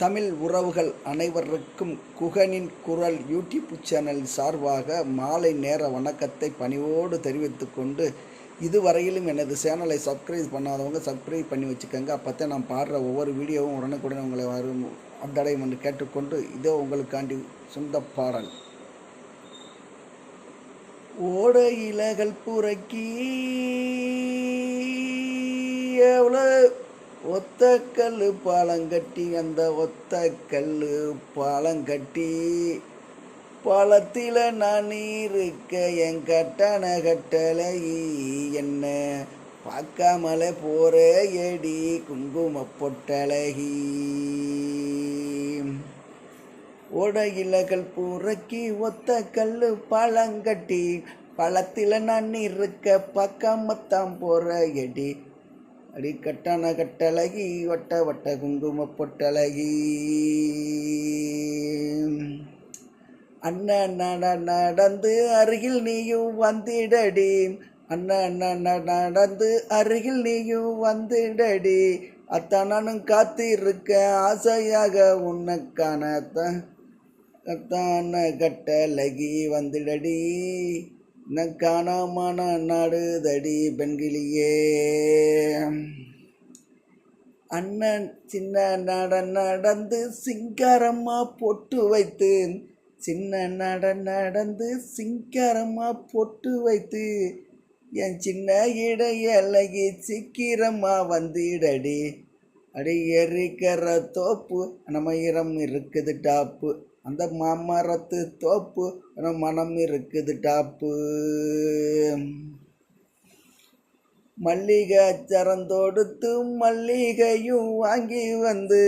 தமிழ் உறவுகள் அனைவருக்கும் குகனின் குரல் யூடியூப் சேனல் சார்பாக மாலை நேர வணக்கத்தை பணிவோடு தெரிவித்துக் கொண்டு, இதுவரையிலும் எனது சேனலை சப்ஸ்கிரைப் பண்ணாதவங்க சப்ஸ்கிரைப் பண்ணி வச்சுக்கோங்க. அப்போத்தான் நான் பாடுற ஒவ்வொரு வீடியோவும் உடனுக்குடன் உங்களை வரும் அப்டடையும் என்று கேட்டுக்கொண்டு, இதோ உங்களுக்காண்டி சொந்த பாடல். ஓட இலகள் புறக்கி எவ்வளோ ஒத்தக்கல் பாலங்கட்டி, அந்த ஒத்தக்கல் பாலங்கட்டி பாலத்தில் நான் இருக்க என் கட்டண கட்டளை என்ன பார்க்காமல போற எடி குங்கும பொட்டழகி. ஓட இலகள் புறக்கி ஒத்தக்கல் பாலங்கட்டி பழத்தில் நான் இருக்க பார்க்காமத்தான் போற எடி அடி கட்டண கட்டழகி வட்ட வட்ட குங்கும பொட்டழகி. அண்ணன் நடந்து அருகில் நீயும் வந்திடடி, அண்ணன் நடந்து அருகில் நீயும் வந்திடடி, அத்தான் நானும் காத்திருக்க ஆசையாக உன்னைக்கான கத்தான கட்டழகி வந்திடடி, காணாம நாடுதடி பெண்கிளியே. அண்ணன் சின்ன நடந்து சிங்காரமா பொட்டு வைத்து, சின்ன நடந்து சிங்காரமா பொட்டு வைத்து, என் சின்ன இடையழகி சீக்கிரமா வந்திடடி, அடி எரிக்கிற தோப்பு நமயிரம் இருக்குது டாப்பு, அந்த மாமரத்து தோப்பு மனம் இருக்குது டாப்பு. மல்லிகை சரந்தொடுத்து மல்லிகையும் வாங்கி வந்து,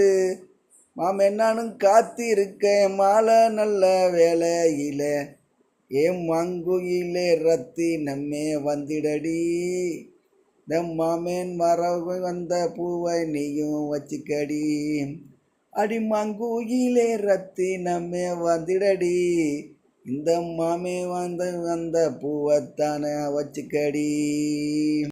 மாமன் நானும் காத்திருக்கேன் மாலை நல்ல வேலையில, ஏன் மங்குயிலே ரத்தி நம்மே வந்திடடி, மாமேன் வரவு வந்த பூவை நீயும் வச்சுக்கடி, அடி மங்குயிலே ரத்தி நம்மே வந்திடடி, இந்த மாமே வந்த பூவைத்தானே வச்சுக்கடி.